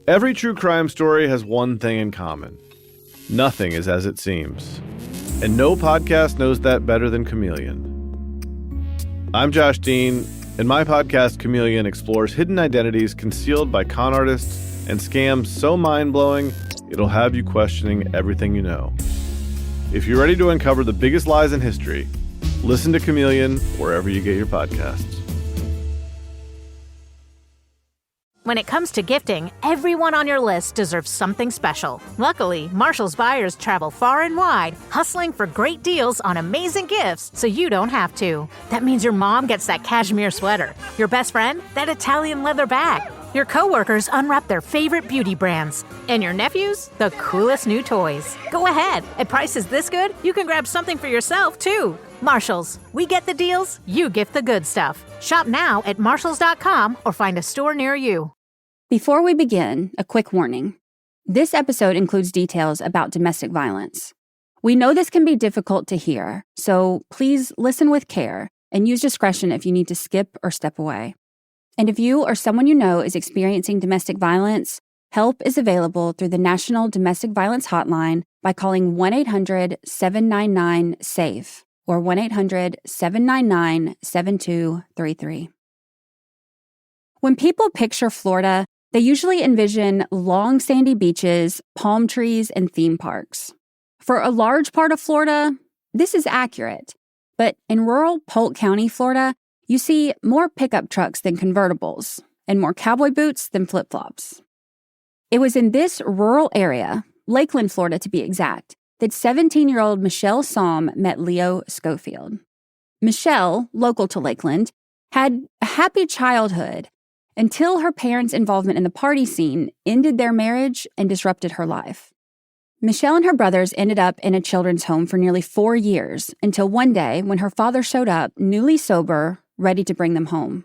Every true crime story has one thing in common. Nothing is as it seems. And no podcast knows that better than Chameleon. I'm Josh Dean, and my podcast, Chameleon, explores hidden identities concealed by con artists and scams so mind-blowing, it'll have you questioning everything you know. If you're ready to uncover the biggest lies in history, listen to Chameleon wherever you get your podcasts. When it comes to gifting, everyone on your list deserves something special. Luckily, Marshall's buyers travel far and wide, hustling for great deals on amazing gifts so you don't have to. That means your mom gets that cashmere sweater, your best friend, that Italian leather bag, your coworkers unwrap their favorite beauty brands, and your nephews, the coolest new toys. Go ahead. At prices this good, you can grab something for yourself, too. Marshalls. We get the deals, you gift the good stuff. Shop now at marshalls.com or find a store near you. Before we begin, a quick warning. This episode includes details about domestic violence. We know this can be difficult to hear, so please listen with care and use discretion if you need to skip or step away. And if you or someone you know is experiencing domestic violence, help is available through the National Domestic Violence Hotline by calling 1-800-799-SAFE or 1-800-799-7233. When people picture Florida, they usually envision long sandy beaches, palm trees, and theme parks. For a large part of Florida, this is accurate. But in rural Polk County, Florida, you see more pickup trucks than convertibles, and more cowboy boots than flip-flops. It was in this rural area, Lakeland, Florida to be exact, that 17-year-old Michelle Saum met Leo Schofield. Michelle, local to Lakeland, had a happy childhood until her parents' involvement in the party scene ended their marriage and disrupted her life. Michelle and her brothers ended up in a children's home for nearly 4 years until one day when her father showed up, newly sober, ready to bring them home.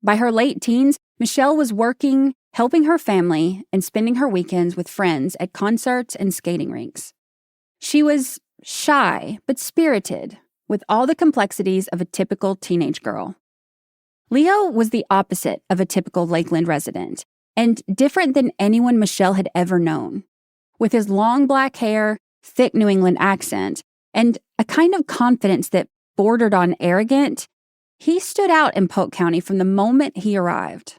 By her late teens, Michelle was working, helping her family, and spending her weekends with friends at concerts and skating rinks. She was shy but spirited, with all the complexities of a typical teenage girl. Leo was the opposite of a typical Lakeland resident, and different than anyone Michelle had ever known. With his long black hair, thick New England accent, and a kind of confidence that bordered on arrogant, he stood out in Polk County from the moment he arrived.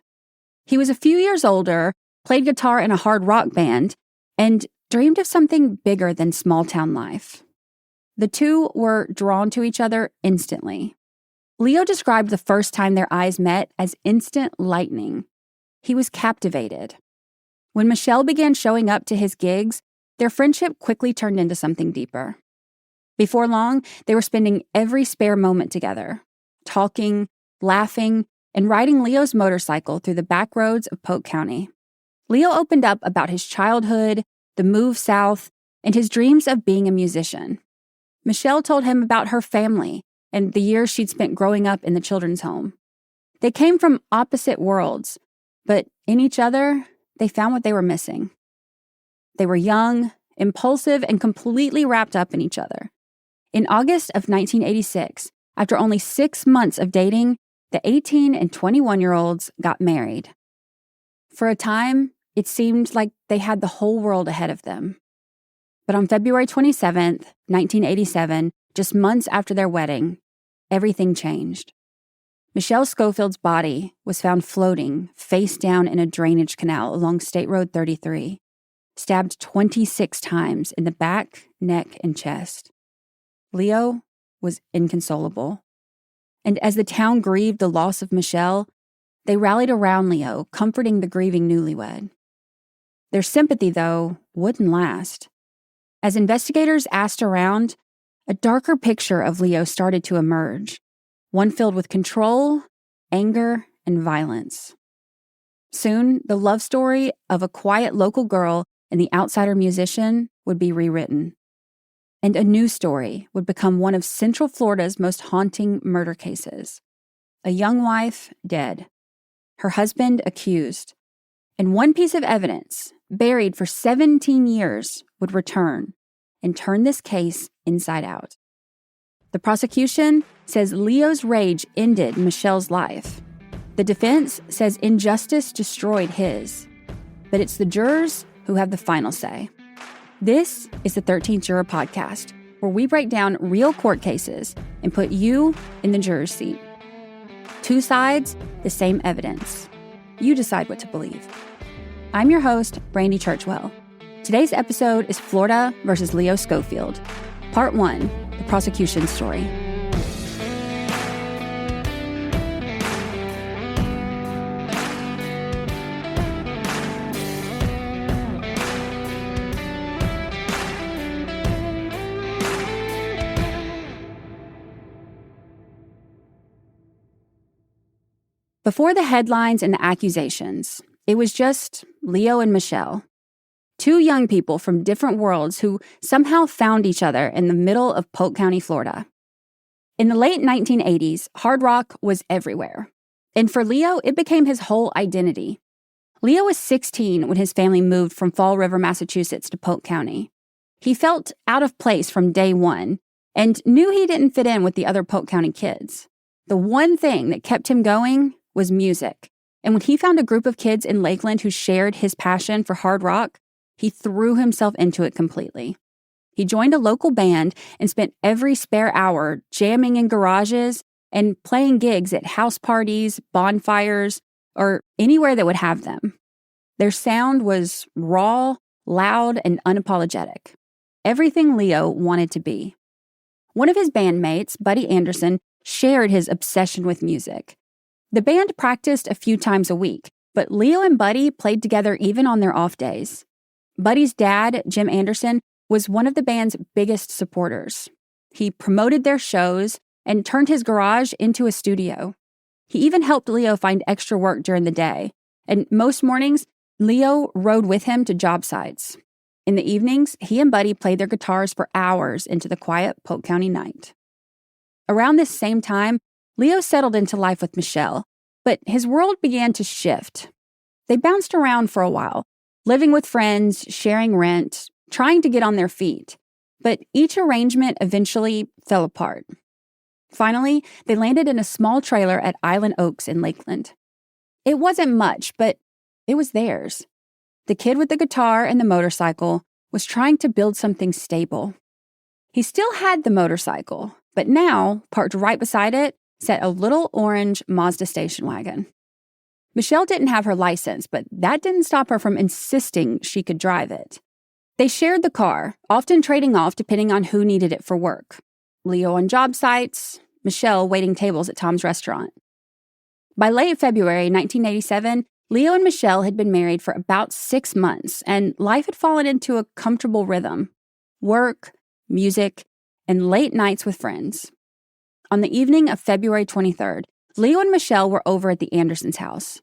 He was a few years older, played guitar in a hard rock band, and dreamed of something bigger than small-town life. The two were drawn to each other instantly. Leo described the first time their eyes met as instant lightning. He was captivated. When Michelle began showing up to his gigs, their friendship quickly turned into something deeper. Before long, they were spending every spare moment together, talking, laughing, and riding Leo's motorcycle through the back roads of Polk County. Leo opened up about his childhood, the move south, and his dreams of being a musician. Michelle told him about her family and the years she'd spent growing up in the children's home. They came from opposite worlds, but in each other, they found what they were missing. They were young, impulsive, and completely wrapped up in each other. In August of 1986, after only 6 months of dating, the 18 and 21-year-olds got married. For a time, it seemed like they had the whole world ahead of them. But on February 27th, 1987, just months after their wedding, everything changed. Michelle Schofield's body was found floating face down in a drainage canal along State Road 33, stabbed 26 times in the back, neck, and chest. Leo was inconsolable. And as the town grieved the loss of Michelle, they rallied around Leo, comforting the grieving newlywed. Their sympathy, though, wouldn't last. As investigators asked around, a darker picture of Leo started to emerge, one filled with control, anger, and violence. Soon, the love story of a quiet local girl and the outsider musician would be rewritten. And a new story would become one of Central Florida's most haunting murder cases. A young wife dead, her husband accused, and one piece of evidence, buried for 17 years, would return and turn this case inside out. The prosecution says Leo's rage ended Michelle's life. The defense says injustice destroyed his. but it's the jurors who have the final say. This is the 13th Juror Podcast, where we break down real court cases and put you in the juror's seat. Two sides, the same evidence. You decide what to believe. I'm your host, Brandy Churchwell. Today's episode is Florida versus Leo Schofield, Part 1, the prosecution story. Before the headlines and the accusations, it was just Leo and Michelle. Two young people from different worlds who somehow found each other in the middle of Polk County, Florida. In the late 1980s, hard rock was everywhere. And for Leo, it became his whole identity. Leo was 16 when his family moved from Fall River, Massachusetts to Polk County. He felt out of place from day one and knew he didn't fit in with the other Polk County kids. The one thing that kept him going was music. And when he found a group of kids in Lakeland who shared his passion for hard rock, he threw himself into it completely. He joined a local band and spent every spare hour jamming in garages and playing gigs at house parties, bonfires, or anywhere that would have them. Their sound was raw, loud, and unapologetic. Everything Leo wanted to be. One of his bandmates, Buddy Anderson, shared his obsession with music. The band practiced a few times a week, but Leo and Buddy played together even on their off days. Buddy's dad, Jim Anderson, was one of the band's biggest supporters. He promoted their shows and turned his garage into a studio. He even helped Leo find extra work during the day, and most mornings, Leo rode with him to job sites. In the evenings, he and Buddy played their guitars for hours into the quiet Polk County night. Around this same time, Leo settled into life with Michelle, but his world began to shift. They bounced around for a while, living with friends, sharing rent, trying to get on their feet. But each arrangement eventually fell apart. Finally, they landed in a small trailer at Island Oaks in Lakeland. It wasn't much, but it was theirs. The kid with the guitar and the motorcycle was trying to build something stable. He still had the motorcycle, but now, parked right beside it, sat a little orange Mazda station wagon. Michelle didn't have her license, but that didn't stop her from insisting she could drive it. They shared the car, often trading off depending on who needed it for work. Leo on job sites, Michelle waiting tables at Tom's restaurant. By late February 1987, Leo and Michelle had been married for about 6 months, and life had fallen into a comfortable rhythm. Work, music, and late nights with friends. On the evening of February 23rd, Leo and Michelle were over at the Andersons' house.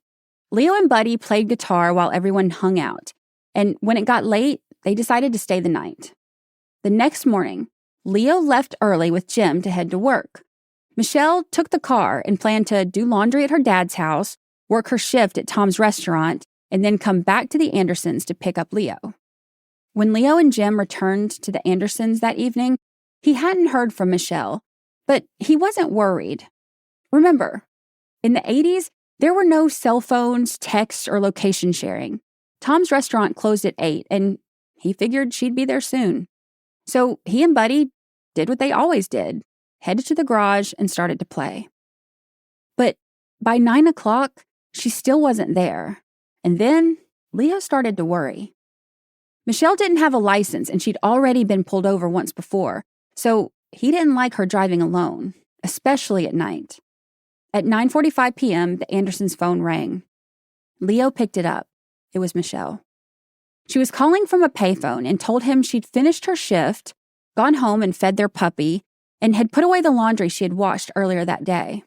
Leo and Buddy played guitar while everyone hung out, and when it got late, they decided to stay the night. The next morning, Leo left early with Jim to head to work. Michelle took the car and planned to do laundry at her dad's house, work her shift at Tom's restaurant, and then come back to the Andersons to pick up Leo. When Leo and Jim returned to the Andersons that evening, he hadn't heard from Michelle, but he wasn't worried. Remember, in the 80s, there were no cell phones, text, or location sharing. Tom's restaurant closed at 8, and he figured she'd be there soon. So he and Buddy did what they always did, headed to the garage and started to play. But by 9 o'clock, she still wasn't there. And then Leo started to worry. Michelle didn't have a license, and she'd already been pulled over once before, so he didn't like her driving alone, especially at night. At 9:45 p.m., the Andersons' phone rang. Leo picked it up. It was Michelle. She was calling from a payphone and told him she'd finished her shift, gone home and fed their puppy, and had put away the laundry she had washed earlier that day.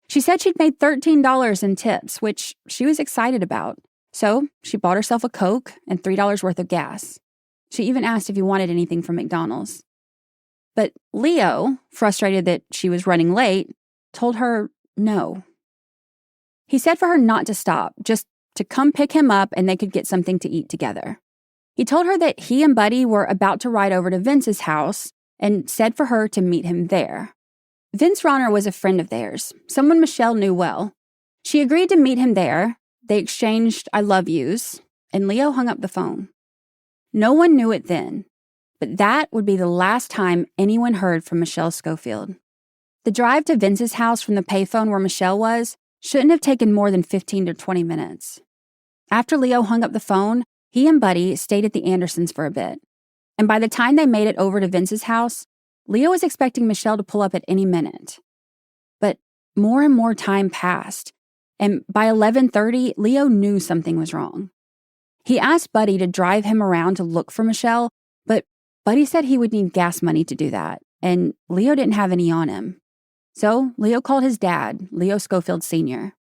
She said she'd made $13 in tips, which she was excited about. So she bought herself a Coke and $3 worth of gas. She even asked if he wanted anything from McDonald's. But Leo, frustrated that she was running late, told her no. He said for her not to stop, just to come pick him up and they could get something to eat together. He told her that he and Buddy were about to ride over to Vince's house and said for her to meet him there. Vince Ronner was a friend of theirs, someone Michelle knew well. She agreed to meet him there. They exchanged I love yous. and Leo hung up the phone. No one knew it then, but that would be the last time anyone heard from Michelle Schofield. The drive to Vince's house from the payphone where Michelle was shouldn't have taken more than 15 to 20 minutes. After Leo hung up the phone, he and Buddy stayed at the Andersons for a bit. And by the time they made it over to Vince's house, Leo was expecting Michelle to pull up at any minute. But more and more time passed, and by 11:30, Leo knew something was wrong. He asked Buddy to drive him around to look for Michelle, but Buddy said he would need gas money to do that, and Leo didn't have any on him. So Leo called his dad, Leo Schofield Sr.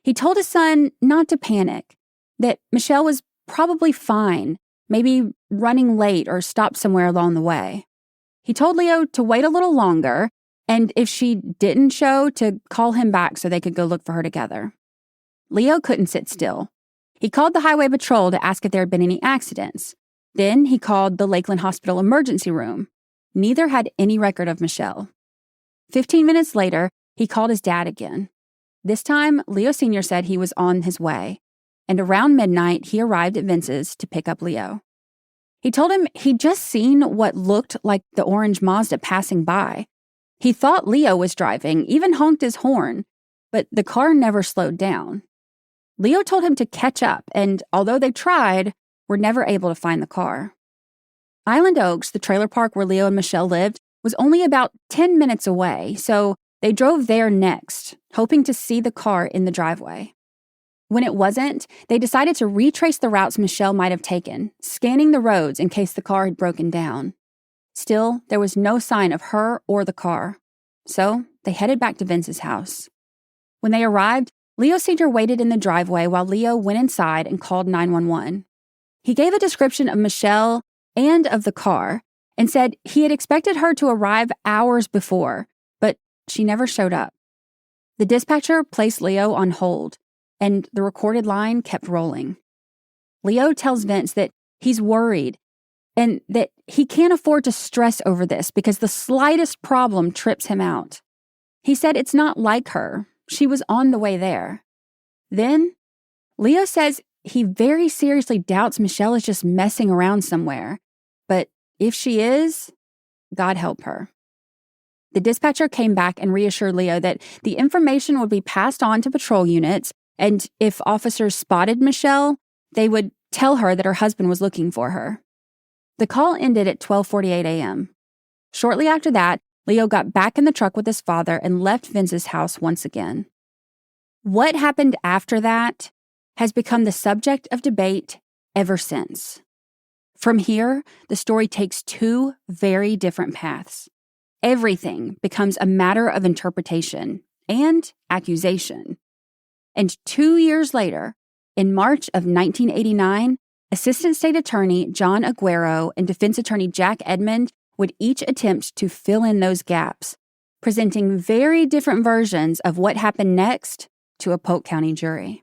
He told his son not to panic, that Michelle was probably fine, maybe running late or stopped somewhere along the way. He told Leo to wait a little longer, and if she didn't show, to call him back so they could go look for her together. Leo couldn't sit still. He called the highway patrol to ask if there had been any accidents. Then he called the Lakeland Hospital emergency room. Neither had any record of Michelle. 15 minutes later, he called his dad again. This time, Leo Sr. said he was on his way, and around midnight, he arrived at Vince's to pick up Leo. He told him he'd just seen what looked like the orange Mazda passing by. He thought Leo was driving, even honked his horn, but the car never slowed down. Leo told him to catch up, and although they tried, were never able to find the car. Island Oaks, the trailer park where Leo and Michelle lived, was only about 10 minutes away, so they drove there next, hoping to see the car in the driveway. When it wasn't, they decided to retrace the routes Michelle might have taken, scanning the roads in case the car had broken down. Still, there was no sign of her or the car, so they headed back to Vince's house. When they arrived, Leo Sr. waited in the driveway while Leo went inside and called 911. He gave a description of Michelle and of the car and said he had expected her to arrive hours before, but she never showed up. The dispatcher placed Leo on hold, and the recorded line kept rolling. Leo tells Vince that he's worried and that he can't afford to stress over this because the slightest problem trips him out. He said it's not like her. She was on the way there. Then, Leo says he very seriously doubts Michelle is just messing around somewhere. But if she is, God help her. The dispatcher came back and reassured Leo that the information would be passed on to patrol units, and if officers spotted Michelle, they would tell her that her husband was looking for her. The call ended at 12:48 a.m. Shortly after that, Leo got back in the truck with his father and left Vince's house once again. What happened after that has become the subject of debate ever since. From here, the story takes two very different paths. Everything becomes a matter of interpretation and accusation. And 2 years later, in March of 1989, Assistant State Attorney John Aguero and Defense Attorney Jack Edmond would each attempt to fill in those gaps, presenting very different versions of what happened next to a Polk County jury.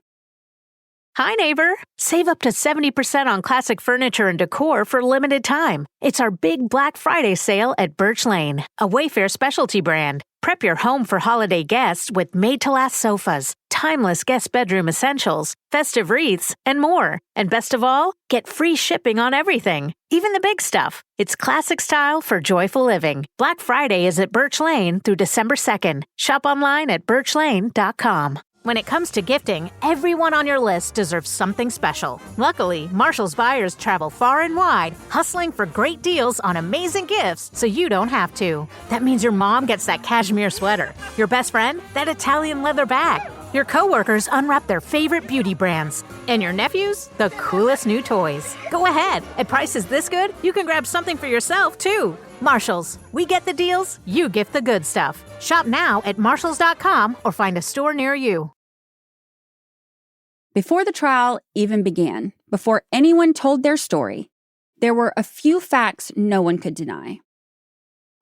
Hi, neighbor. Save up to 70% on classic furniture and decor for a limited time. It's our big Black Friday sale at Birch Lane, a Wayfair specialty brand. Prep your home for holiday guests with made-to-last sofas, timeless guest bedroom essentials, festive wreaths, and more. And best of all, get free shipping on everything, even the big stuff. It's classic style for joyful living. Black Friday is at Birch Lane through December 2nd. Shop online at birchlane.com. When it comes to gifting, everyone on your list deserves something special. Luckily, Marshall's buyers travel far and wide, hustling for great deals on amazing gifts so you don't have to. That means your mom gets that cashmere sweater, your best friend, that Italian leather bag, your coworkers unwrap their favorite beauty brands, and your nephews, the coolest new toys. Go ahead. At prices this good, you can grab something for yourself, too. Marshalls. We get the deals, you gift the good stuff. Shop now at marshalls.com or find a store near you. Before the trial even began, before anyone told their story, there were a few facts no one could deny.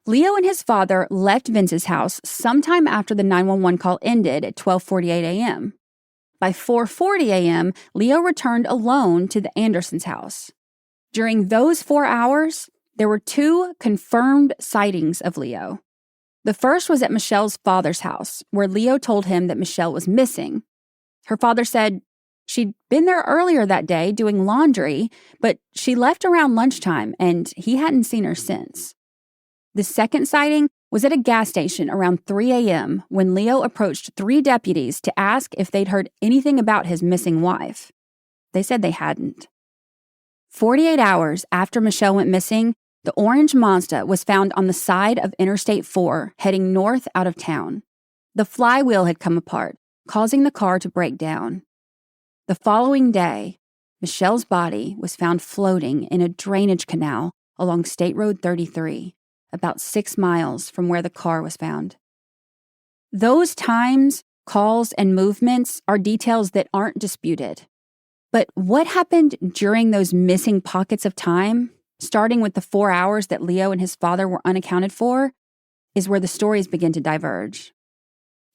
Leo and his father left Vince's house sometime after the 911 call ended at 12:48 a.m. By 4:40 a.m., Leo returned alone to the Andersons' house. During those 4 hours, there were two confirmed sightings of Leo. The first was at Michelle's father's house, where Leo told him that Michelle was missing. Her father said, She'd been there earlier that day doing laundry, but she left around lunchtime and he hadn't seen her since. The second sighting was at a gas station around 3 a.m. when Leo approached 3 deputies to ask if they'd heard anything about his missing wife. They said they hadn't. 48 hours after Michelle went missing, the orange Mazda was found on the side of Interstate 4, heading north out of town. The flywheel had come apart, causing the car to break down. The following day, Michelle's body was found floating in a drainage canal along State Road 33, about 6 miles from where the car was found. Those times, calls, and movements are details that aren't disputed. But what happened during those missing pockets of time, starting with the 4 hours that Leo and his father were unaccounted for, is where the stories begin to diverge.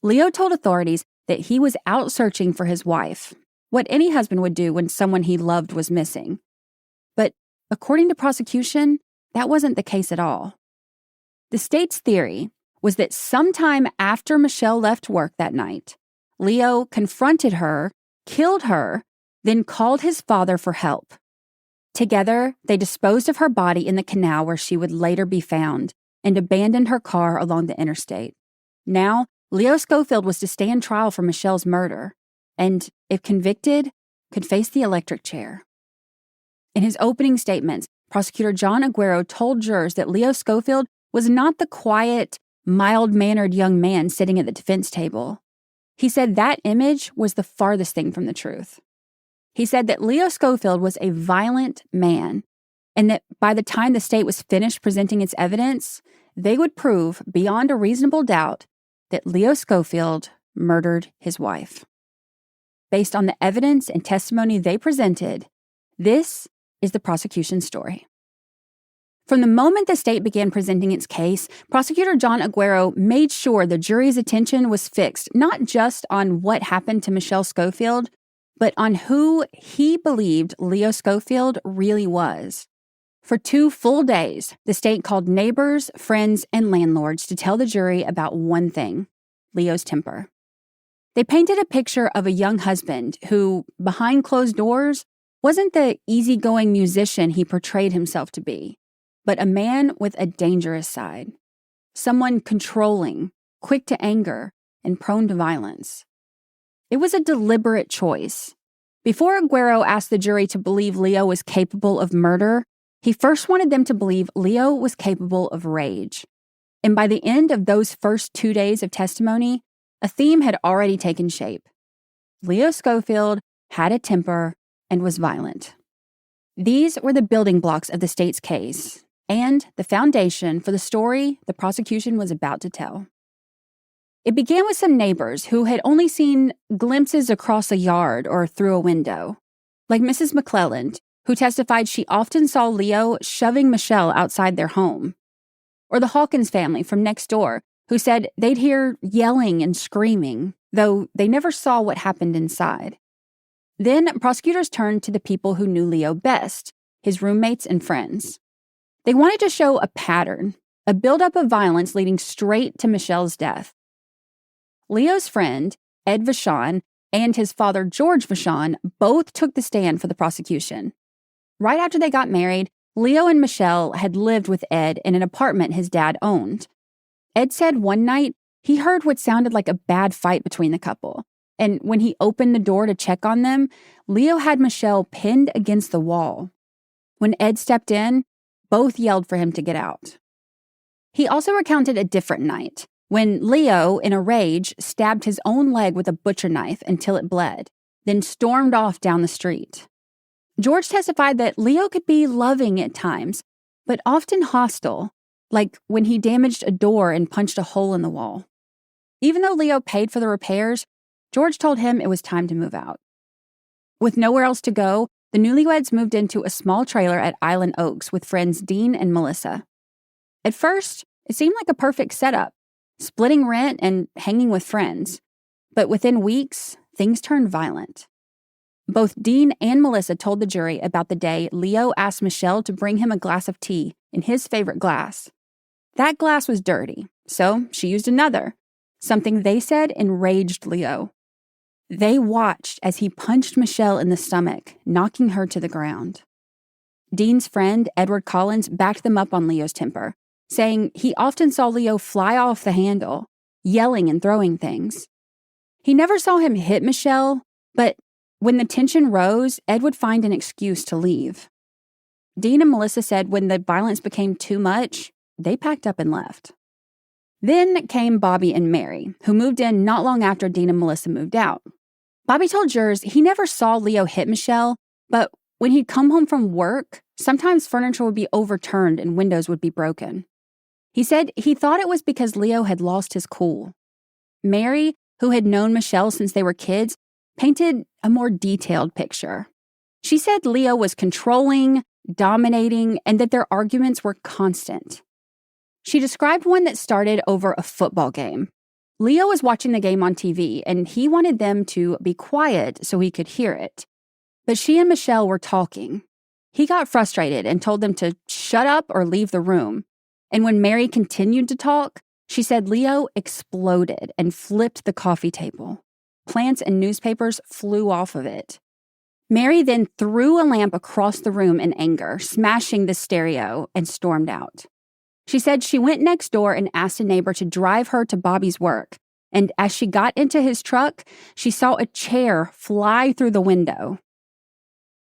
Leo told authorities that he was out searching for his wife, what any husband would do when someone he loved was missing. But according to prosecution, that wasn't the case at all. The state's theory was that sometime after Michelle left work that night, Leo confronted her, killed her, then called his father for help. Together, they disposed of her body in the canal where she would later be found and abandoned her car along the interstate. Now, Leo Schofield was to stand trial for Michelle's murder, and, if convicted, could face the electric chair. In his opening statements, Prosecutor John Aguero told jurors that Leo Schofield was not the quiet, mild-mannered young man sitting at the defense table. He said that image was the farthest thing from the truth. He said that Leo Schofield was a violent man, and that by the time the state was finished presenting its evidence, they would prove beyond a reasonable doubt that Leo Schofield murdered his wife. Based on the evidence and testimony they presented, this is the prosecution's story. From the moment the state began presenting its case, Prosecutor John Aguero made sure the jury's attention was fixed not just on what happened to Michelle Schofield, but on who he believed Leo Schofield really was. For 2 full days, the state called neighbors, friends, and landlords to tell the jury about one thing: Leo's temper. They painted a picture of a young husband who, behind closed doors, wasn't the easygoing musician he portrayed himself to be, but a man with a dangerous side. Someone controlling, quick to anger, and prone to violence. It was a deliberate choice. Before Aguero asked the jury to believe Leo was capable of murder, he first wanted them to believe Leo was capable of rage. And by the end of those first 2 days of testimony, a theme had already taken shape. Leo Schofield had a temper and was violent. These were the building blocks of the state's case, and the foundation for the story the prosecution was about to tell. It began with some neighbors who had only seen glimpses across a yard or through a window, like Mrs. McClelland, who testified she often saw Leo shoving Michelle outside their home, or the Hawkins family from next door, who said they'd hear yelling and screaming, though they never saw what happened inside. Then prosecutors turned to the people who knew Leo best, his roommates and friends. They wanted to show a pattern, a buildup of violence leading straight to Michelle's death. Leo's friend, Ed Vachon, and his father, George Vachon, both took the stand for the prosecution. Right after they got married, Leo and Michelle had lived with Ed in an apartment his dad owned. Ed said one night he heard what sounded like a bad fight between the couple, and when he opened the door to check on them, Leo had Michelle pinned against the wall. When Ed stepped in, both yelled for him to get out. He also recounted a different night, when Leo, in a rage, stabbed his own leg with a butcher knife until it bled, then stormed off down the street. George testified that Leo could be loving at times, but often hostile, like when he damaged a door and punched a hole in the wall. Even though Leo paid for the repairs, George told him it was time to move out. With nowhere else to go, the newlyweds moved into a small trailer at Island Oaks with friends Dean and Melissa. At first, it seemed like a perfect setup, splitting rent and hanging with friends. But within weeks, things turned violent. Both Dean and Melissa told the jury about the day Leo asked Michelle to bring him a glass of tea in his favorite glass. That glass was dirty, so she used another, something they said enraged Leo. They watched as he punched Michelle in the stomach, knocking her to the ground. Dean's friend, Edward Collins, backed them up on Leo's temper, saying he often saw Leo fly off the handle, yelling and throwing things. He never saw him hit Michelle, but when the tension rose, Ed would find an excuse to leave. Dean and Melissa said when the violence became too much, they packed up and left. Then came Bobby and Mary, who moved in not long after Dean and Melissa moved out. Bobby told jurors he never saw Leo hit Michelle, but when he'd come home from work, sometimes furniture would be overturned and windows would be broken. He said he thought it was because Leo had lost his cool. Mary, who had known Michelle since they were kids, painted a more detailed picture. She said Leo was controlling, dominating, and that their arguments were constant. She described one that started over a football game. Leo was watching the game on TV, and he wanted them to be quiet so he could hear it. But she and Michelle were talking. He got frustrated and told them to shut up or leave the room. And when Mary continued to talk, she said Leo exploded and flipped the coffee table. Plants and newspapers flew off of it. Mary then threw a lamp across the room in anger, smashing the stereo, and stormed out. She said she went next door and asked a neighbor to drive her to Bobby's work, and as she got into his truck, she saw a chair fly through the window.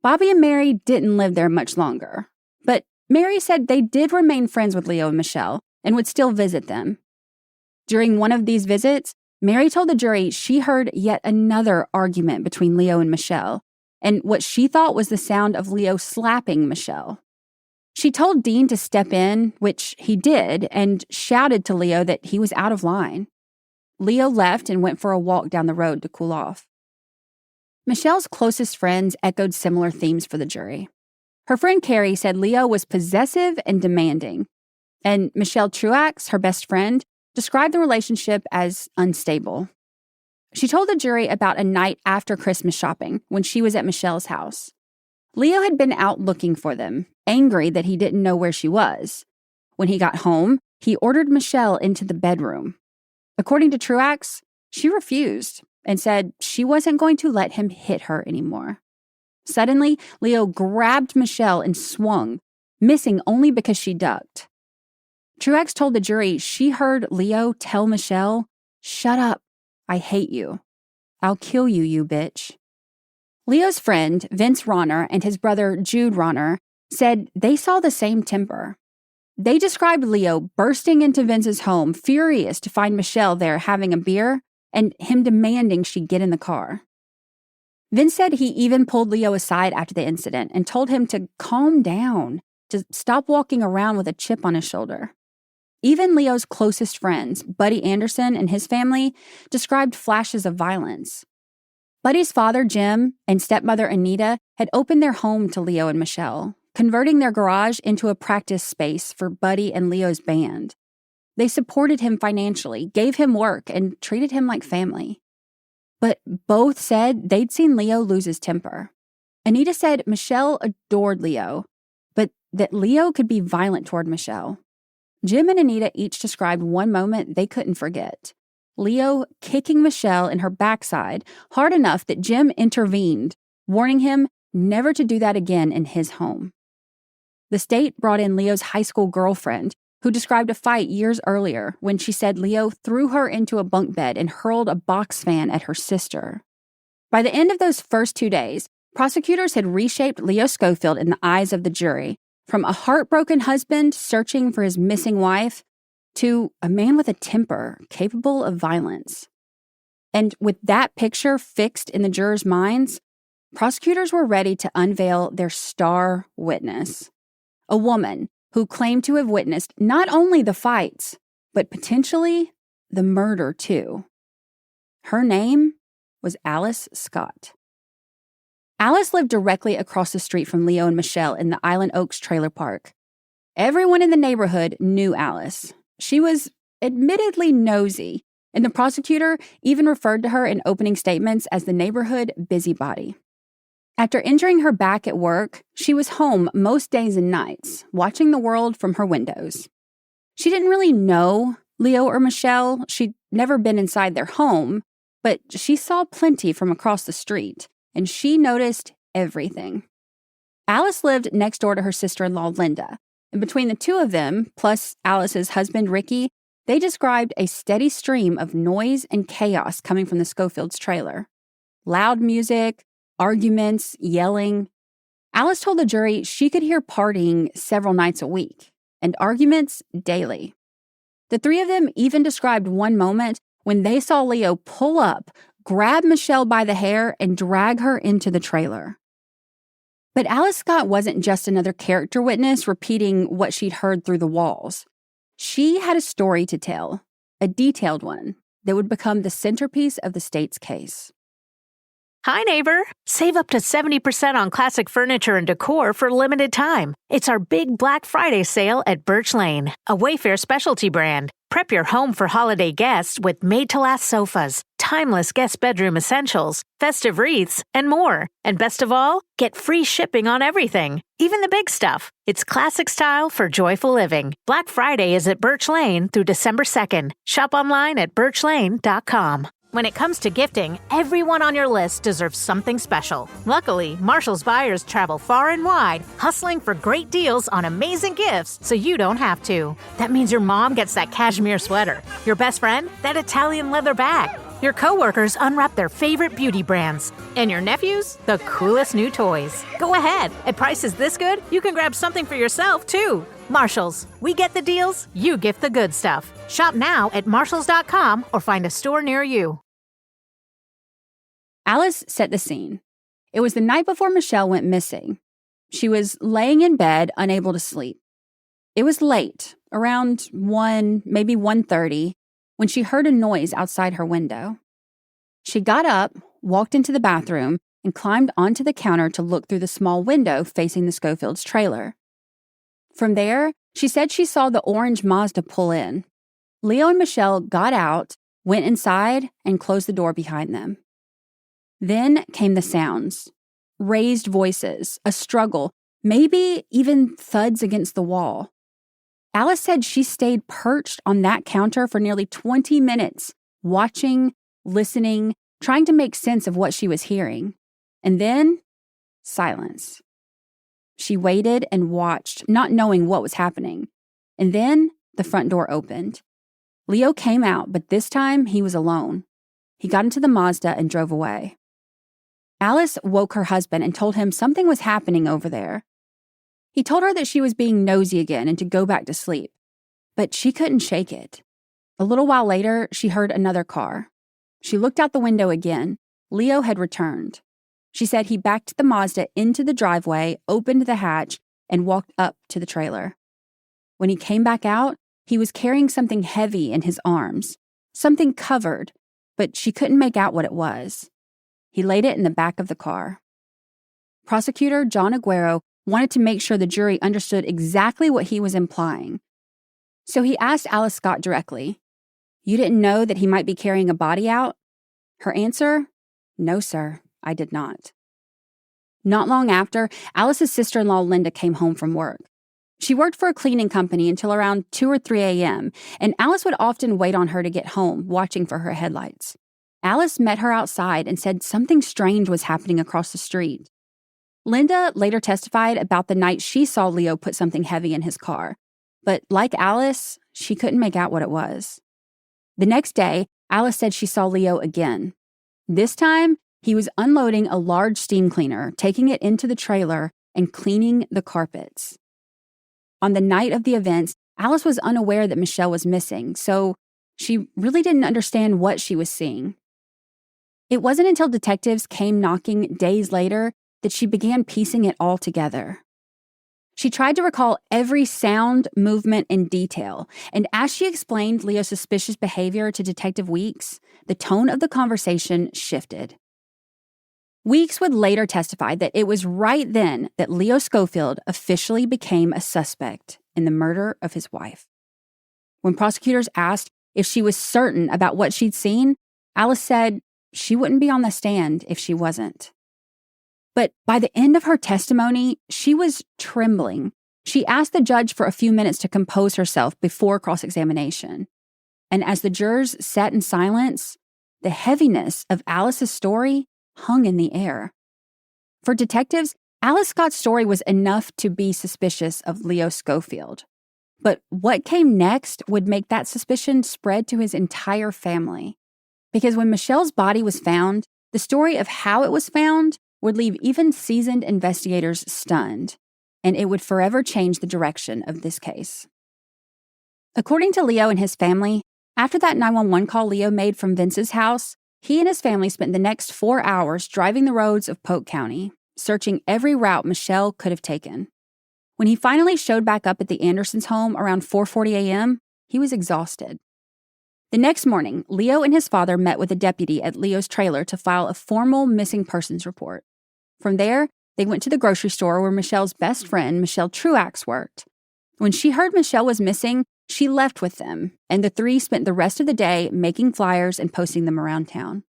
Bobby and Mary didn't live there much longer, but Mary said they did remain friends with Leo and Michelle and would still visit them. During one of these visits, Mary told the jury she heard yet another argument between Leo and Michelle, and what she thought was the sound of Leo slapping Michelle. She told Dean to step in, which he did, and shouted to Leo that he was out of line. Leo left and went for a walk down the road to cool off. Michelle's closest friends echoed similar themes for the jury. Her friend Carrie said Leo was possessive and demanding, and Michelle Truax, her best friend, described the relationship as unstable. She told the jury about a night after Christmas shopping when she was at Michelle's house. Leo had been out looking for them, angry that he didn't know where she was. When he got home, he ordered Michelle into the bedroom. According to Truax, she refused and said she wasn't going to let him hit her anymore. Suddenly, Leo grabbed Michelle and swung, missing only because she ducked. Truax told the jury she heard Leo tell Michelle, "Shut up. I hate you. I'll kill you, you bitch." Leo's friend, Vince Ronner, and his brother, Jude Ronner, said they saw the same temper. They described Leo bursting into Vince's home, furious to find Michelle there having a beer, and him demanding she get in the car. Vince said he even pulled Leo aside after the incident and told him to calm down, to stop walking around with a chip on his shoulder. Even Leo's closest friends, Buddy Anderson and his family, described flashes of violence. Buddy's father, Jim, and stepmother, Anita, had opened their home to Leo and Michelle, converting their garage into a practice space for Buddy and Leo's band. They supported him financially, gave him work, and treated him like family. But both said they'd seen Leo lose his temper. Anita said Michelle adored Leo, but that Leo could be violent toward Michelle. Jim and Anita each described one moment they couldn't forget. Leo kicking Michelle in her backside hard enough that Jim intervened, warning him never to do that again in his home. The state brought in Leo's high school girlfriend, who described a fight years earlier when she said Leo threw her into a bunk bed and hurled a box fan at her sister. By the end of those first 2 days, prosecutors had reshaped Leo Schofield in the eyes of the jury, from a heartbroken husband searching for his missing wife to a man with a temper capable of violence. And with that picture fixed in the jurors' minds, prosecutors were ready to unveil their star witness, a woman who claimed to have witnessed not only the fights, but potentially the murder too. Her name was Alice Scott. Alice lived directly across the street from Leo and Michelle in the Island Oaks trailer park. Everyone in the neighborhood knew Alice. She was admittedly nosy, and the prosecutor even referred to her in opening statements as the neighborhood busybody. After injuring her back at work, she was home most days and nights, watching the world from her windows. She didn't really know Leo or Michelle. She'd never been inside their home, But she saw plenty from across the street, and she noticed everything. Alice lived next door to her sister-in-law, Linda, and between the two of them, plus Alice's husband, Ricky, they described a steady stream of noise and chaos coming from the Schofields' trailer. Loud music, arguments, yelling. Alice told the jury she could hear partying several nights a week, and arguments daily. The three of them even described one moment when they saw Leo pull up, grab Michelle by the hair, and drag her into the trailer. But Alice Scott wasn't just another character witness repeating what she'd heard through the walls. She had a story to tell, a detailed one, that would become the centerpiece of the state's case. Hi, neighbor. Save up to 70% on classic furniture and decor for a limited time. It's our big Black Friday sale at Birch Lane, a Wayfair specialty brand. Prep your home for holiday guests with made-to-last sofas, timeless guest bedroom essentials, festive wreaths, and more. And best of all, get free shipping on everything, even the big stuff. It's classic style for joyful living. Black Friday is at Birch Lane through December 2nd. Shop online at birchlane.com. When it comes to gifting, everyone on your list deserves something special. Luckily, Marshall's buyers travel far and wide, hustling for great deals on amazing gifts so you don't have to. That means your mom gets that cashmere sweater, your best friend, that Italian leather bag, your coworkers unwrap their favorite beauty brands, and your nephews, the coolest new toys. Go ahead. At prices this good, you can grab something for yourself, too. Marshalls, we get the deals, you gift the good stuff. Shop now at marshalls.com or find a store near you. Alice set the scene. It was the night before Michelle went missing. She was laying in bed, unable to sleep. It was late, around 1, maybe 1:30, when she heard a noise outside her window. She got up, walked into the bathroom, and climbed onto the counter to look through the small window facing the Schofields' trailer. From there, she said she saw the orange Mazda pull in. Leo and Michelle got out, went inside, and closed the door behind them. Then came the sounds. Raised voices, a struggle, maybe even thuds against the wall. Alice said she stayed perched on that counter for nearly 20 minutes, watching, listening, trying to make sense of what she was hearing. And then, silence. She waited and watched, not knowing what was happening. And then the front door opened. Leo came out, but this time he was alone. He got into the Mazda and drove away. Alice woke her husband and told him something was happening over there. He told her that she was being nosy again and to go back to sleep, but she couldn't shake it. A little while later, she heard another car. She looked out the window again. Leo had returned. She said he backed the Mazda into the driveway, opened the hatch, and walked up to the trailer. When he came back out, he was carrying something heavy in his arms, something covered, but she couldn't make out what it was. He laid it in the back of the car. Prosecutor John Aguero wanted to make sure the jury understood exactly what he was implying. So he asked Alice Scott directly, "You didn't know that he might be carrying a body out?" Her answer, "No, sir, I did not." Not long after, Alice's sister-in-law Linda came home from work. She worked for a cleaning company until around 2 or 3 a.m., and Alice would often wait on her to get home, watching for her headlights. Alice met her outside and said something strange was happening across the street. Linda later testified about the night she saw Leo put something heavy in his car, but like Alice, she couldn't make out what it was. The next day, Alice said she saw Leo again. This time, he was unloading a large steam cleaner, taking it into the trailer, and cleaning the carpets. On the night of the events, Alice was unaware that Michelle was missing, so she really didn't understand what she was seeing. It wasn't until detectives came knocking days later that she began piecing it all together. She tried to recall every sound, movement, and detail, and as she explained Leo's suspicious behavior to Detective Weeks, the tone of the conversation shifted. Weeks would later testify that it was right then that Leo Schofield officially became a suspect in the murder of his wife. When prosecutors asked if she was certain about what she'd seen, Alice said she wouldn't be on the stand if she wasn't. But by the end of her testimony, she was trembling. She asked the judge for a few minutes to compose herself before cross-examination. And as the jurors sat in silence, the heaviness of Alice's story hung in the air. For detectives, Alice Scott's story was enough to be suspicious of Leo Schofield. But what came next would make that suspicion spread to his entire family. Because when Michelle's body was found, the story of how it was found would leave even seasoned investigators stunned, and it would forever change the direction of this case. According to Leo and his family, after that 911 call Leo made from Vince's house, he and his family spent the next 4 hours driving the roads of Polk County, searching every route Michelle could have taken. When he finally showed back up at the Andersons' home around 4:40 a.m., he was exhausted. The next morning, Leo and his father met with a deputy at Leo's trailer to file a formal missing persons report. From there, they went to the grocery store where Michelle's best friend, Michelle Truax, worked. When she heard Michelle was missing, she left with them, and the three spent the rest of the day making flyers and posting them around town.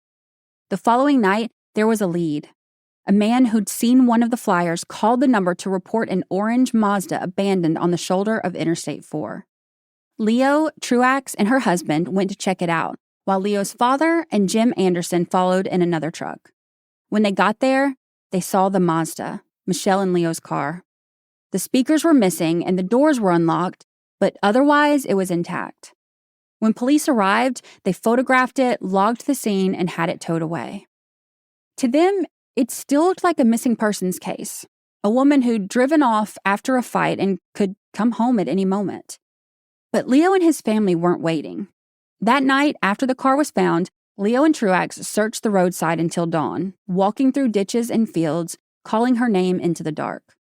The following night, there was a lead. A man who'd seen one of the flyers called the number to report an orange Mazda abandoned on the shoulder of Interstate 4. Leo, Truax, and her husband went to check it out, while Leo's father and Jim Anderson followed in another truck. When they got there, they saw the Mazda, Michelle and Leo's car. The speakers were missing and the doors were unlocked, but otherwise it was intact. When police arrived, they photographed it, logged the scene, and had it towed away. To them, it still looked like a missing persons case, a woman who'd driven off after a fight and could come home at any moment. But Leo and his family weren't waiting. That night, after the car was found, Leo and Truax searched the roadside until dawn, walking through ditches and fields, calling her name into the dark.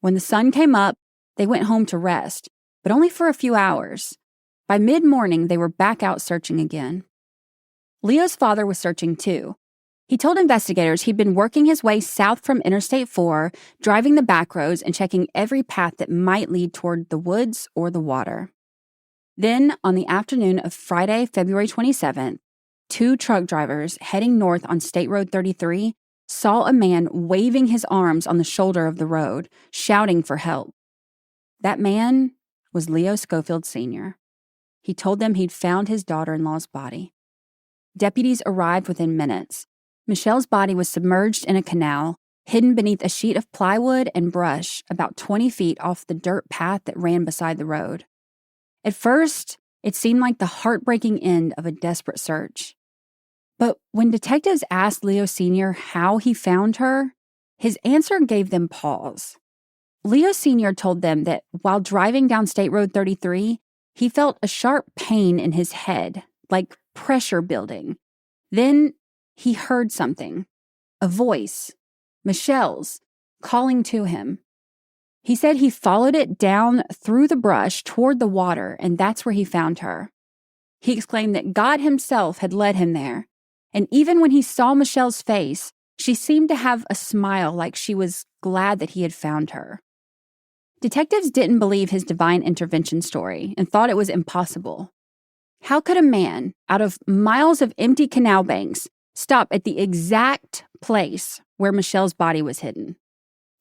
When the sun came up, they went home to rest, but only for a few hours. By mid-morning, they were back out searching again. Leo's father was searching too. He told investigators he'd been working his way south from Interstate 4, driving the back roads and checking every path that might lead toward the woods or the water. Then, on the afternoon of Friday, February 27th, 2 truck drivers heading north on State Road 33 saw a man waving his arms on the shoulder of the road, shouting for help. That man was Leo Schofield Sr. He told them he'd found his daughter-in-law's body. Deputies arrived within minutes. Michelle's body was submerged in a canal, hidden beneath a sheet of plywood and brush about 20 feet off the dirt path that ran beside the road. At first, it seemed like the heartbreaking end of a desperate search. But when detectives asked Leo Sr. how he found her, his answer gave them pause. Leo Sr. told them that while driving down State Road 33, he felt a sharp pain in his head, like pressure building. Then he heard something, a voice, Michelle's, calling to him. He said he followed it down through the brush toward the water, and that's where he found her. He exclaimed that God himself had led him there, and even when he saw Michelle's face, she seemed to have a smile like she was glad that he had found her. Detectives didn't believe his divine intervention story and thought it was impossible. How could a man, out of miles of empty canal banks, stop at the exact place where Michelle's body was hidden?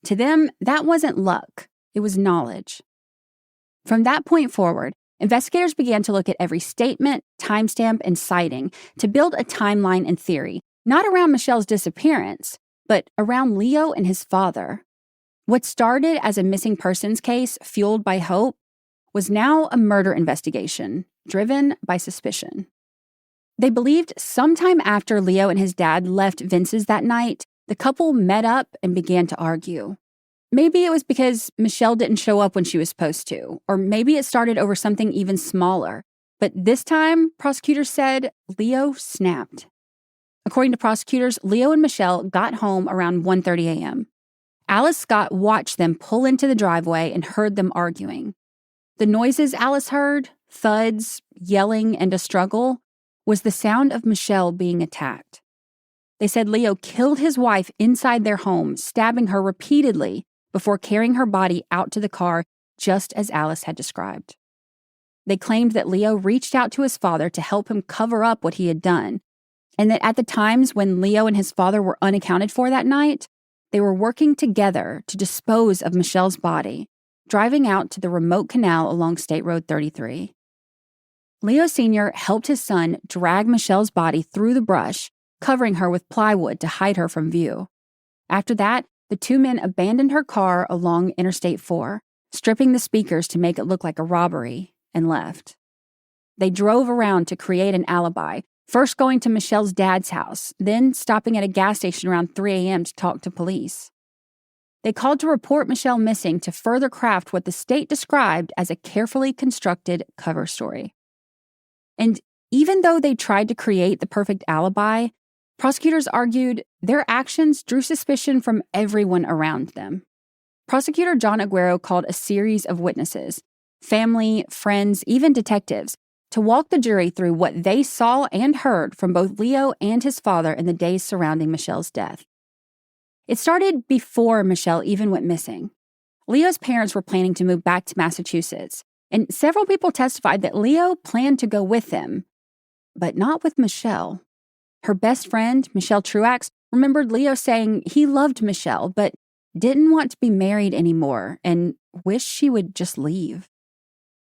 To them, that wasn't luck, it was knowledge. From that point forward, investigators began to look at every statement, timestamp, and sighting to build a timeline and theory, not around Michelle's disappearance, but around Leo and his father. What started as a missing persons case fueled by hope was now a murder investigation driven by suspicion. They believed sometime after Leo and his dad left Vince's that night, the couple met up and began to argue. Maybe it was because Michelle didn't show up when she was supposed to, or maybe it started over something even smaller. But this time, prosecutors said Leo snapped. According to prosecutors, Leo and Michelle got home around 1:30 a.m. Alice Scott watched them pull into the driveway and heard them arguing. The noises Alice heard, thuds, yelling, and a struggle, was the sound of Michelle being attacked. They said Leo killed his wife inside their home, stabbing her repeatedly before carrying her body out to the car, just as Alice had described. They claimed that Leo reached out to his father to help him cover up what he had done, and that at the times when Leo and his father were unaccounted for that night, they were working together to dispose of Michelle's body, driving out to the remote canal along State Road 33. Leo Sr. helped his son drag Michelle's body through the brush, covering her with plywood to hide her from view. After that, the two men abandoned her car along Interstate 4, stripping the speakers to make it look like a robbery, and left. They drove around to create an alibi, first going to Michelle's dad's house, then stopping at a gas station around 3 a.m. to talk to police. They called to report Michelle missing to further craft what the state described as a carefully constructed cover story. And even though they tried to create the perfect alibi, prosecutors argued their actions drew suspicion from everyone around them. Prosecutor John Aguero called a series of witnesses, family, friends, even detectives, to walk the jury through what they saw and heard from both Leo and his father in the days surrounding Michelle's death. It started before Michelle even went missing. Leo's parents were planning to move back to Massachusetts, and several people testified that Leo planned to go with them, but not with Michelle. Her best friend, Michelle Truax, remembered Leo saying he loved Michelle, but didn't want to be married anymore and wished she would just leave.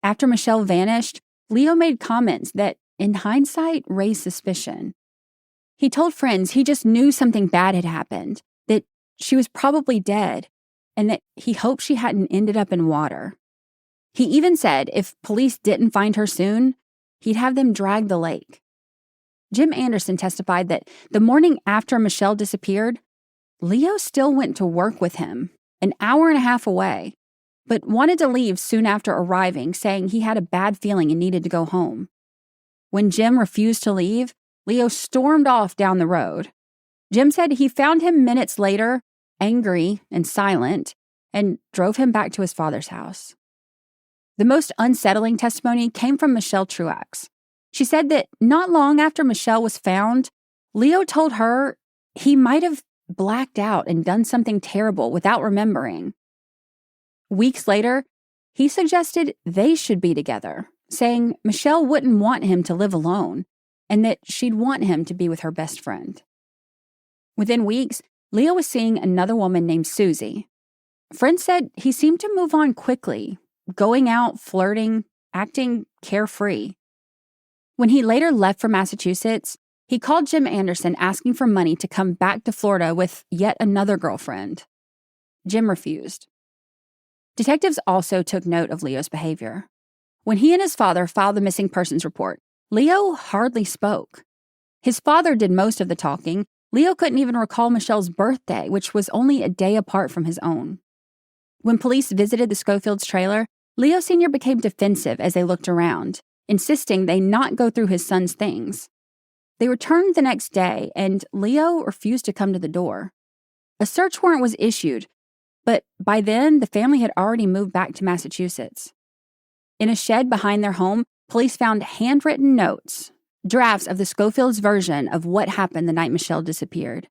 After Michelle vanished, Leo made comments that, in hindsight, raised suspicion. He told friends he just knew something bad had happened, that she was probably dead, and that he hoped she hadn't ended up in water. He even said if police didn't find her soon, he'd have them drag the lake. Jim Anderson testified that the morning after Michelle disappeared, Leo still went to work with him, an hour and a half away, but wanted to leave soon after arriving, saying he had a bad feeling and needed to go home. When Jim refused to leave, Leo stormed off down the road. Jim said he found him minutes later, angry and silent, and drove him back to his father's house. The most unsettling testimony came from Michelle Truax. She said that not long after Michelle was found, Leo told her he might have blacked out and done something terrible without remembering. Weeks later, he suggested they should be together, saying Michelle wouldn't want him to live alone and that she'd want him to be with her best friend. Within weeks, Leo was seeing another woman named Susie. Friends said he seemed to move on quickly, going out, flirting, acting carefree. When he later left for Massachusetts, he called Jim Anderson asking for money to come back to Florida with yet another girlfriend. Jim refused. Detectives also took note of Leo's behavior. When he and his father filed the missing persons report, Leo hardly spoke. His father did most of the talking. Leo couldn't even recall Michelle's birthday, which was only a day apart from his own. When police visited the Schofields' trailer, Leo Sr. became defensive as they looked around, insisting they not go through his son's things. They returned the next day, and Leo refused to come to the door. A search warrant was issued, but by then, the family had already moved back to Massachusetts. In a shed behind their home, police found handwritten notes, drafts of the Schofields' version of what happened the night Michelle disappeared.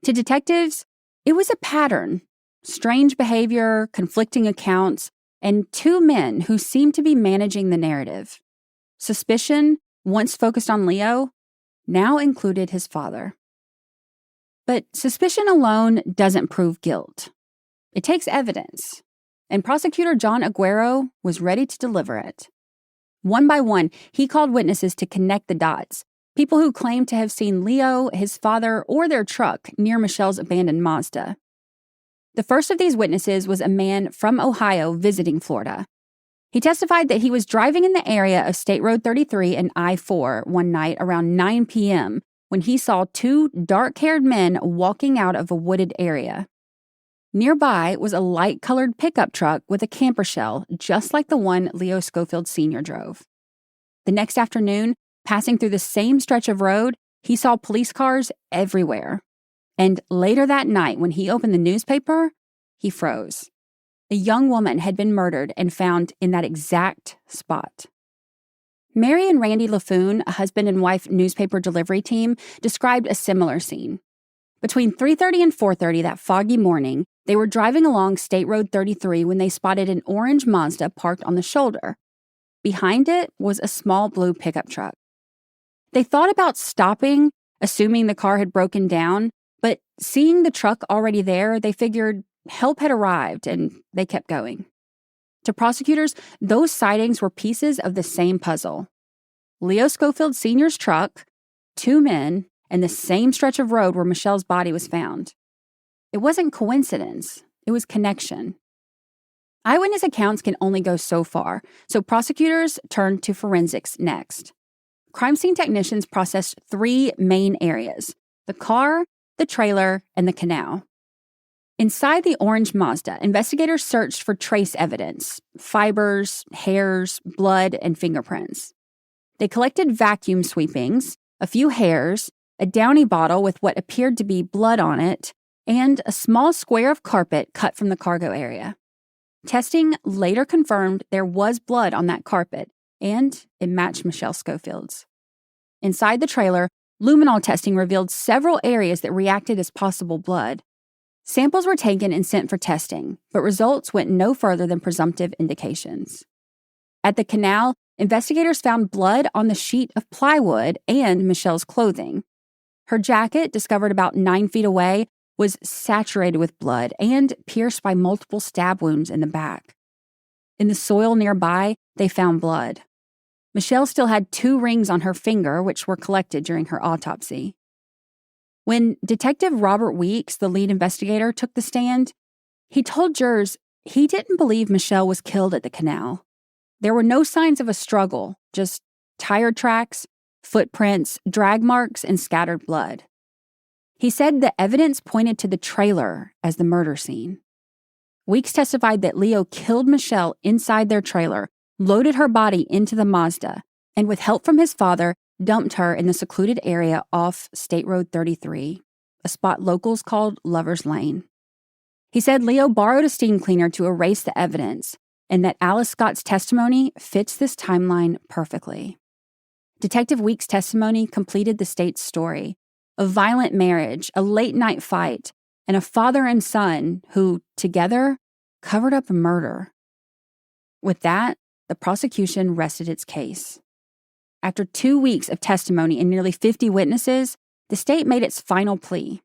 To detectives, it was a pattern: strange behavior, conflicting accounts, and two men who seemed to be managing the narrative. Suspicion, once focused on Leo, now included his father. But suspicion alone doesn't prove guilt. It takes evidence, and Prosecutor John Aguero was ready to deliver it. One by one, he called witnesses to connect the dots, people who claimed to have seen Leo, his father, or their truck near Michelle's abandoned Mazda. The first of these witnesses was a man from Ohio visiting Florida. He testified that he was driving in the area of State Road 33 and I-4 one night around 9 p.m. when he saw two dark-haired men walking out of a wooded area. Nearby was a light-colored pickup truck with a camper shell, just like the one Leo Schofield Sr. drove. The next afternoon, passing through the same stretch of road, he saw police cars everywhere. And later that night, when he opened the newspaper, he froze. A young woman had been murdered and found in that exact spot. Mary and Randy LaFoon, a husband and wife newspaper delivery team, described a similar scene. Between 3:30 and 4:30 that foggy morning, they were driving along State Road 33 when they spotted an orange Mazda parked on the shoulder. Behind it was a small blue pickup truck. They thought about stopping, assuming the car had broken down, but seeing the truck already there, they figured help had arrived and they kept going. To prosecutors, those sightings were pieces of the same puzzle. Leo Schofield Sr.'s truck, 2 men, and the same stretch of road where Michelle's body was found. It wasn't coincidence, it was connection. Eyewitness accounts can only go so far, so prosecutors turned to forensics next. Crime scene technicians processed 3 main areas: the car, the trailer, and the canal. Inside the orange Mazda, investigators searched for trace evidence: fibers, hairs, blood, and fingerprints. They collected vacuum sweepings, a few hairs, a Downy bottle with what appeared to be blood on it, and a small square of carpet cut from the cargo area. Testing later confirmed there was blood on that carpet, and it matched Michelle Schofield's. Inside the trailer, luminol testing revealed several areas that reacted as possible blood. Samples were taken and sent for testing, but results went no further than presumptive indications. At the canal, investigators found blood on the sheet of plywood and Michelle's clothing. Her jacket, discovered about 9 feet away, was saturated with blood and pierced by multiple stab wounds in the back. In the soil nearby, they found blood. Michelle still had 2 rings on her finger, which were collected during her autopsy. When Detective Robert Weeks, the lead investigator, took the stand, he told jurors he didn't believe Michelle was killed at the canal. There were no signs of a struggle, just tire tracks, footprints, drag marks, and scattered blood. He said the evidence pointed to the trailer as the murder scene. Weeks testified that Leo killed Michelle inside their trailer, loaded her body into the Mazda, and with help from his father, dumped her in the secluded area off State Road 33, a spot locals called Lover's Lane. He said Leo borrowed a steam cleaner to erase the evidence, and that Alice Scott's testimony fits this timeline perfectly. Detective Weeks' testimony completed the state's story: a violent marriage, a late-night fight, and a father and son who, together, covered up a murder. With that, the prosecution rested its case. After 2 weeks of testimony and nearly 50 witnesses, the state made its final plea.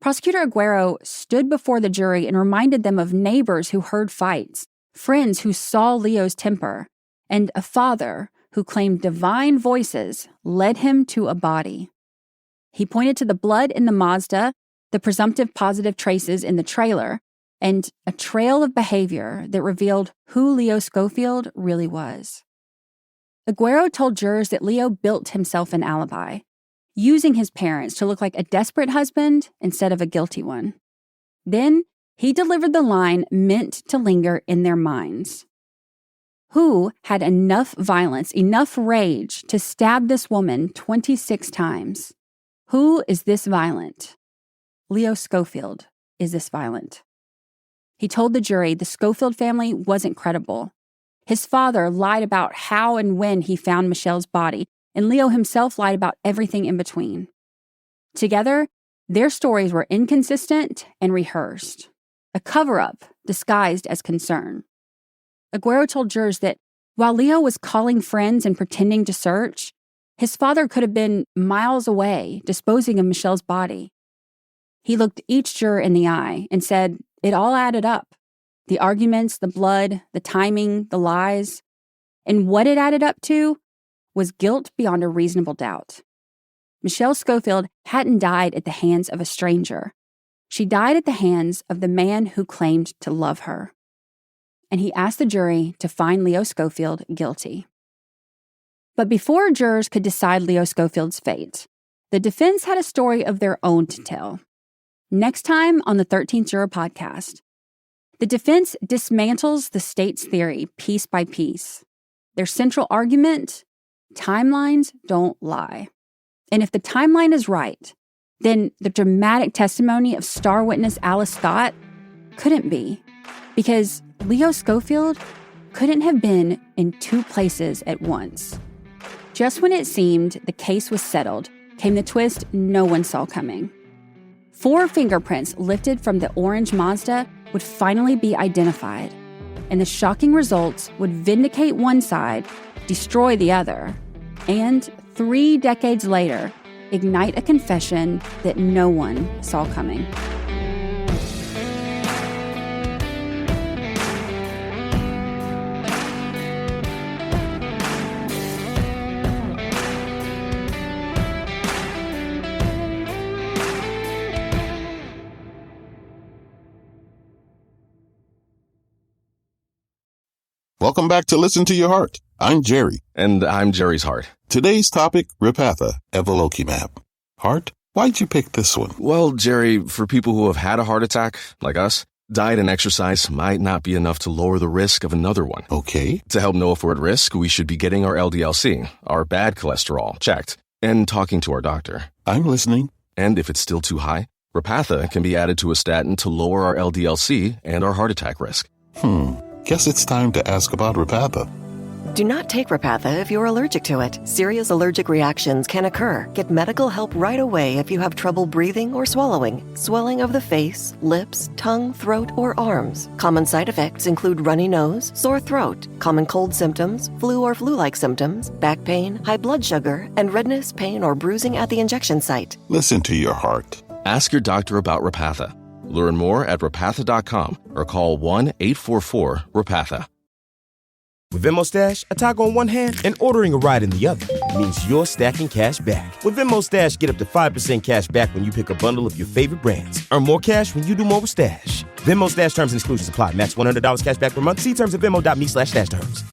Prosecutor Aguero stood before the jury and reminded them of neighbors who heard fights, friends who saw Leo's temper, and a father who claimed divine voices led him to a body. He pointed to the blood in the Mazda, the presumptive positive traces in the trailer, and a trail of behavior that revealed who Leo Schofield really was. Aguero told jurors that Leo built himself an alibi, using his parents to look like a desperate husband instead of a guilty one. Then he delivered the line meant to linger in their minds. Who had enough violence, enough rage to stab this woman 26 times? Who is this violent? Leo Schofield is this violent. He told the jury the Schofield family wasn't credible. His father lied about how and when he found Michelle's body, and Leo himself lied about everything in between. Together, their stories were inconsistent and rehearsed, a cover-up disguised as concern. Aguero told jurors that while Leo was calling friends and pretending to search, his father could have been miles away, disposing of Michelle's body. He looked each juror in the eye and said it all added up. The arguments, the blood, the timing, the lies. And what it added up to was guilt beyond a reasonable doubt. Michelle Schofield hadn't died at the hands of a stranger. She died at the hands of the man who claimed to love her. And he asked the jury to find Leo Schofield guilty. But before jurors could decide Leo Schofield's fate, the defense had a story of their own to tell. Next time on the 13th Juror podcast, the defense dismantles the state's theory piece by piece. Their central argument: timelines don't lie. And if the timeline is right, then the dramatic testimony of star witness Alice Scott couldn't be, because Leo Schofield couldn't have been in 2 places at once. Just when it seemed the case was settled, came the twist no one saw coming. 4 fingerprints lifted from the orange Mazda would finally be identified, and the shocking results would vindicate one side, destroy the other, and 3 decades later, ignite a confession that no one saw coming. Welcome back to Listen to Your Heart. I'm Jerry. And I'm Jerry's heart. Today's topic, Repatha, evolocumab. Heart, why'd you pick this one? Well, Jerry, for people who have had a heart attack, like us, diet and exercise might not be enough to lower the risk of another one. Okay. To help know if we're at risk, we should be getting our LDL-C, our bad cholesterol, checked, and talking to our doctor. I'm listening. And if it's still too high, Repatha can be added to a statin to lower our LDL-C and our heart attack risk. Guess it's time to ask about Repatha. Do not take Repatha if you're allergic to it. Serious allergic reactions can occur. Get medical help right away if you have trouble breathing or swallowing, swelling of the face, lips, tongue, throat, or arms. Common side effects include runny nose, sore throat, common cold symptoms, flu or flu-like symptoms, back pain, high blood sugar, and redness, pain, or bruising at the injection site. Listen to your heart. Ask your doctor about Repatha. Learn more at repatha.com or call 1-844-REPATHA. With Venmo Stash, a toggle on one hand and ordering a ride in the other means you're stacking cash back. With Venmo Stash, get up to 5% cash back when you pick a bundle of your favorite brands. Earn more cash when you do more with Stash. Venmo Stash terms and exclusions apply. Max $100 cash back per month. See terms at venmo.me/stash terms.